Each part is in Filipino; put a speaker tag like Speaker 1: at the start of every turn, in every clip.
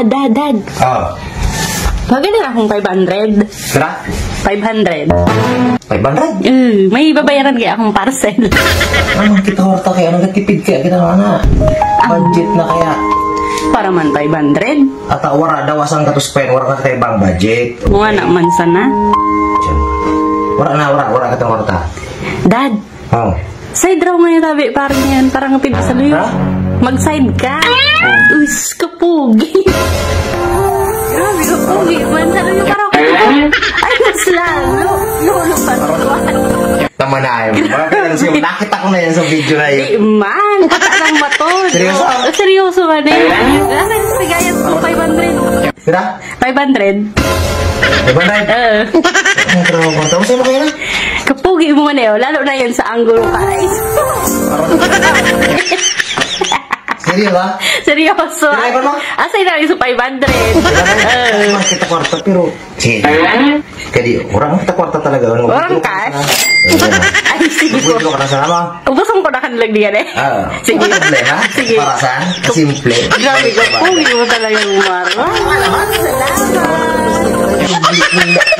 Speaker 1: Dad.
Speaker 2: Oh.
Speaker 1: Maganda akong 500.
Speaker 2: Kira?
Speaker 1: 500.
Speaker 2: 500?
Speaker 1: May babayaran kaya akong parcel.
Speaker 2: Ano kita warta kaya? Ano katipid kaya kita na? Budget na kaya?
Speaker 1: Para man 500.
Speaker 2: At wala daw asang katuspen, wala ka ibang budget.
Speaker 1: Mga naman sana.
Speaker 2: Wala ka tang warta.
Speaker 1: Dad.
Speaker 2: Oh.
Speaker 1: Side raw ngayon tabi, parang yan. Parang kapit sa luyo. Mag-side ka. Uys, kapugi. Grabe, kapugi. Man, sa luyo parang ay, mas lalo. Lolo pa tuwan.
Speaker 2: Tama na yun. Nakita ko na yan sa video na yun.
Speaker 1: Di man, katarang matod.
Speaker 2: Seryoso?
Speaker 1: Seryoso man eh. Nasaan sa gayat ko, 500.
Speaker 2: Kira?
Speaker 1: 500.
Speaker 2: 500? Ang trabaho ko. Tapos ano kaya na?
Speaker 1: Kapugi mo man eh. Lalo na yan sa angulo ka.
Speaker 2: Seryo ba?
Speaker 1: Seryoso.
Speaker 2: Kaya ba?
Speaker 1: Asay na rin sa 500.
Speaker 2: Kita kwarta pero kaya orang kita kwarta talaga.
Speaker 1: Orang cash? Ay, sige po.
Speaker 2: Buwito ka na sa ama.
Speaker 1: Ubusong ko na kanlag diyan eh. Sige.
Speaker 2: Problema?
Speaker 1: Sige.
Speaker 2: Para saan? Simple.
Speaker 1: Grabe ka po. Hindi mo talaga umaro.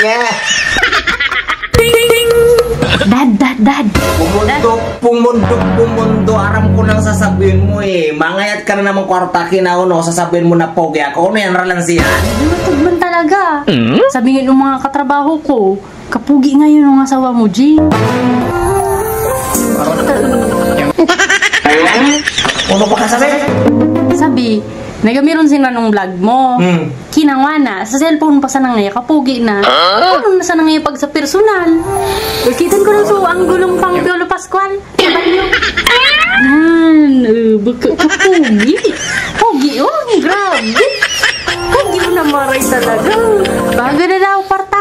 Speaker 2: Yeah.
Speaker 1: Dad.
Speaker 2: Pumundo. Aram ko nang sasabihin mo eh. Mangayat ka na naman kwarta kinauno. Sasabihin mo na pogi ako. Ano yan ralansiyan?
Speaker 1: Matugban talaga. Sabihin ng mga katrabaho ko, kapugi ngayon ng asawa mo, G.
Speaker 2: Ano pa kasabi?
Speaker 1: Sabi, nagamiron sila nung vlog mo. Kinangwana, sa cellphone pa sa nangaya, kapugi na. Ano na sa nangaya pag sa personal? Ikitan ko na so, ang gulong pang Piolo Pascual. Kabalyo. Baka kapugi. Pugi, grabe. Pugi mo na maray talaga. Baga na daw kwarta.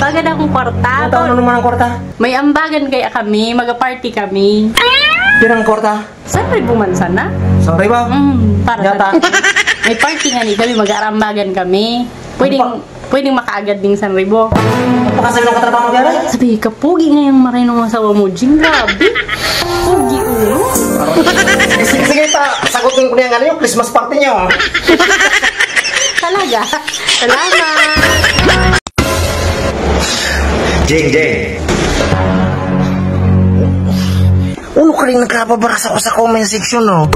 Speaker 1: Baga na akong kwarta.
Speaker 2: Ano naman ang kwarta?
Speaker 1: May ambagan kaya kami, mag-party kami.
Speaker 2: Pirang kwarta?
Speaker 1: Saan rin bumansa na?
Speaker 2: Sorry ba?
Speaker 1: Para
Speaker 2: Yata.
Speaker 1: may party nga ni kami, mag-aarambagan kami. Pwedeng makaagad ding San Ribo.
Speaker 2: Pakasabi ng katrabaho mo dyan?
Speaker 1: Sabi, kapugi ngayong marinong asawa mo, Jing, grabe. Pugi ulo.
Speaker 2: Sige, sagutin ko na yung yung Christmas party nyo.
Speaker 1: Talaga. Salamat.
Speaker 2: Jing. Ano ka rin nagkababara ako sa comment section, no?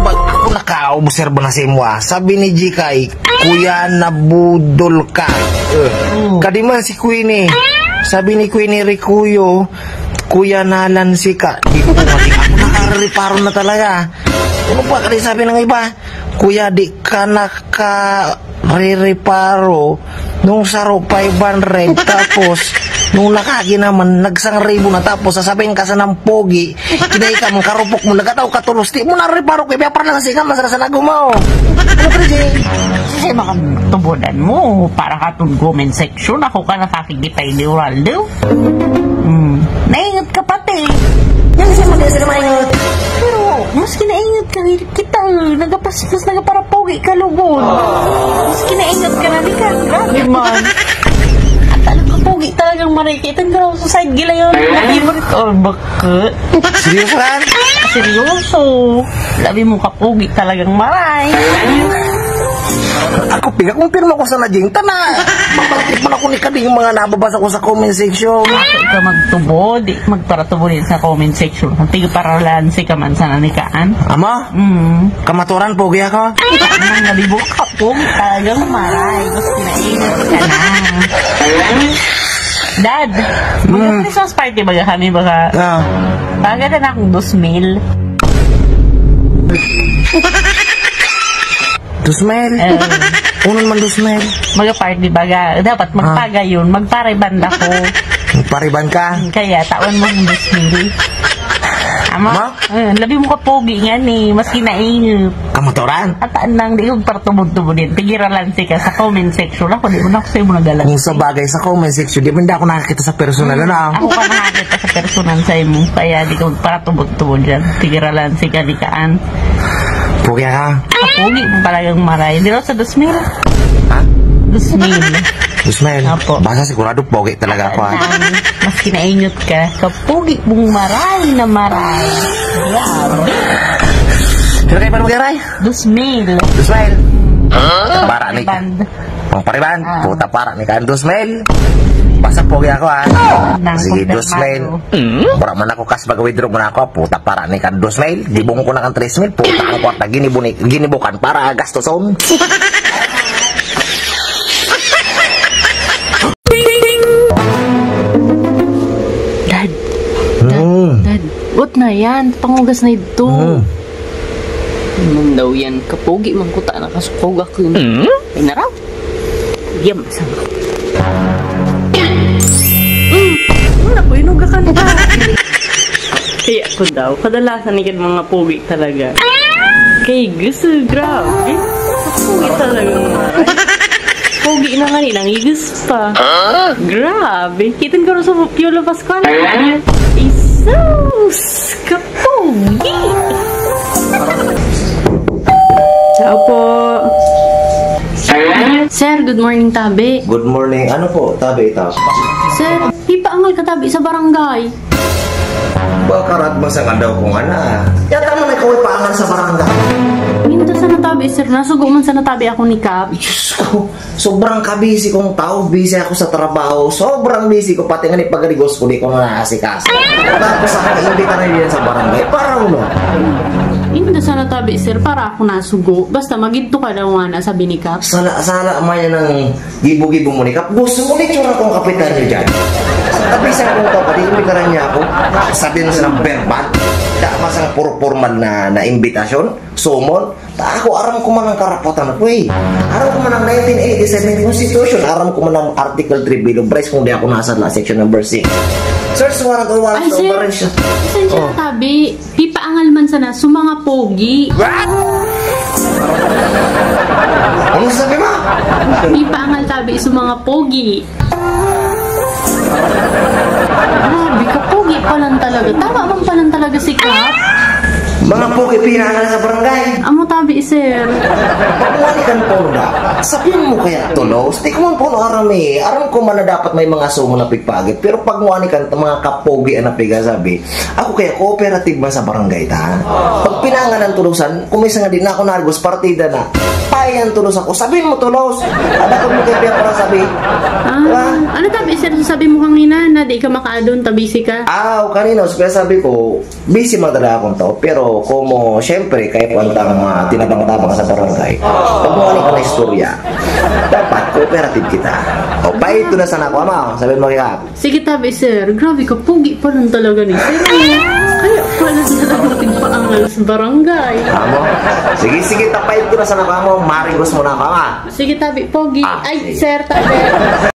Speaker 2: Ba't ako naka-observe na sa imo, Sabi ni Jikay, Kuya, nabudol ka. Kadiman si Queenie. Sabi ni Queenie Ricuyo, Kuya, nalansi ka. Di ko mating ako nakareparo na talaga. Ano ba ka sabi ng iba? Kuya, di ka naka-reparo nung saro 500 tapos nung nakagi naman, nagsang ribo na tapos sasabihin ka sa ng pogi, kinay ka, mong karupok mo, nagataw ka tulos, di mo na-reparo ko, kaya parang nasigang masara sa nagumaw. Ano ka rin,
Speaker 3: Kasi baka tubudan mo, para ka itong comment section, ako ka nakakikita ni Uraldo. Naingat ka pati.
Speaker 2: Yan siya mag-isa na maingot.
Speaker 3: Pero, mas kinaingat ka, kita, nagapara pogi ka lubon. Mas kinaingat ka na, di ka, grabe man. Talagang pogi talagang marikita ka sa side gila yun. Favorite or bakit?
Speaker 2: Seryoso kan?
Speaker 3: Seryoso. Labi mo kapogi talagang maray.
Speaker 2: Ako kumpirma ko sa Najing tana. Magpagtipan ako ni Kading mga nababasa ko sa comment section.
Speaker 3: Bakit ka magtubo? Di magparatubo din sa comment section. Kung tigaparalan si kaman sa nanikaan.
Speaker 2: Ama? Kamaturan pogi ako?
Speaker 3: Anong nabibok ka pogi talagang maray. Mas kinaingat ka na. Dad, mag-Christmas party baga kami baka baga na akong 2,000.
Speaker 2: 2,000? Unon man 2,000?
Speaker 3: Mag-party baga. Dapat magpaga yun. Magpariban ako.
Speaker 2: Magpariban ka?
Speaker 3: Kaya tawan mo yung 2,000. Ama? Labi mo ka pogi nga ni. Mas kinaingat.
Speaker 2: Kamaturan?
Speaker 3: At lang, di yung partubod-tubod din. Tigiralan si ka sa comment section. Ako, di mo na ako sa'yo mo nagalan.
Speaker 2: Kung sa bagay sa comment section, di ba hindi ako nakakita sa personal na?
Speaker 3: Ako ka nakakita sa personal sa'yo mo. Kaya di ko partubod-tubod dyan. Tigiralan si kalikaan.
Speaker 2: Pogi ka?
Speaker 3: Kapogi mo talagang maray. Di rin sa 2,000.
Speaker 2: Ha?
Speaker 3: 2,000.
Speaker 2: 2,000?
Speaker 3: Apo.
Speaker 2: Basta sigurado pogi talaga ako.
Speaker 3: Mas kinaingot ka. Kapogi mong maray na maray. Grabe.
Speaker 2: Pero kayo paano mag-aray?
Speaker 3: 2,000.
Speaker 2: 2,000. Para ni ka.
Speaker 3: Band.
Speaker 2: Pang pariban. Puta para ni ka. 2,000. Basta pogi ako ha. Sige, 2,000. Para man ako kas baga-withdraw mo na ako. Puta para ni ka. 2,000. Dibong ko na kang 3,000. Puta ang kwarta. Ginibukan para gastoson.
Speaker 1: Dad, what na yan? Pangugas na ito.
Speaker 3: Daw yan, kapogi man ko ta nakasukog ako. Ay naraw. Yam, sama.
Speaker 1: Wala ko, inuga ka na. Kaya ko daw, kadalasan ikan mga pogi talaga. Kay gusto, grabe. Pogi talaga mga. Pogi na nga nilang igus pa. Grabe. Kitin ko rin sa Piolo Pascual. Isus! Kapogi! Ciao po. Sir, good morning, tabi.
Speaker 2: Good morning. Ano po? Tabi ito.
Speaker 1: Sir, ipaangal ka tabi sa barangay.
Speaker 2: Bakarat masang daw kung ana. Yata mo na ikaw ay paangal sa barangay.
Speaker 1: Minta sa natabi, sir. Nasugo man sa natabi ako ni Cap.
Speaker 2: Diyos ko, sobrang kabisi kong tao. Busy ako sa trabaho. Sobrang busy ko. Pati nga ni pagaligos ko, di ko na nakasikas. Tapos ako imbita na rin sa barangay. Para uno.
Speaker 1: Minta sa natabi, sir. Para ako nasugo. Basta magito ka daw nga na, sabi ni Cap.
Speaker 2: Sala maya ng gibo-gibo mo ni Kap. Gusto mo ni tsura kong kapitan niyo dyan. Tapi sa akong tao, pati imbita na niya ako. Sabi na silang verbal. Dapat sa puro formal na imbitasyon. Sumon. Ako aram ko man ang karapatan ko eh. Aram ko man ang 1987 Constitution. Aram ko man ang Article 3 Bill of Rights kung di ako nasa section number 6. Search warrant or warrant of arrest.
Speaker 1: Saan siya natabi? Ipaangal man sana sa mga pogi.
Speaker 2: Ano sabi mo?
Speaker 1: Ipaangal tabi sa mga pogi. Grabe ka, pogi pa lang talaga. Tama man pa lang talaga si Cap.
Speaker 2: Mga pogi pinangal sa barangay.
Speaker 1: Amo tabi, sir.
Speaker 2: Pagwali kan po na. Sabihin mo kaya tulos. Di ko man po aram eh. Aram ko man na dapat may mga sumo na pigpagit. Pero pagwali kan mga kapogi na piga sabi, ako kaya cooperative man sa barangay ta. Pag pinangal ng tulusan, kumisa nga din ako nargos partida na. Payan tulos ako. Sabihin mo tulos. Ada ko mo kaya para sabi.
Speaker 1: Ano tabi, sir? Sabi mo kanina na di ka makaadon, tabisi ka.
Speaker 2: Kanina, kaya sabi ko, busy madala akong tao. Pero como, syempre, kahit pantang tinabang-tabang sa barangay, pagmawali ka na istorya, dapat cooperative kita. O, pa ito na sana ako, ama. Sabihin mo kaya.
Speaker 1: Sige tabi, sir. Grabe ka, pogi pa lang talaga ni sir. Kaya pala talaga tigpaangal sa barangay.
Speaker 2: Amo? Sige, tapay ito na sana ako, ama. Marigos mo na ako, ama.
Speaker 1: Sige tabi, pogi. Ay,
Speaker 2: sige.
Speaker 1: sir, tabi.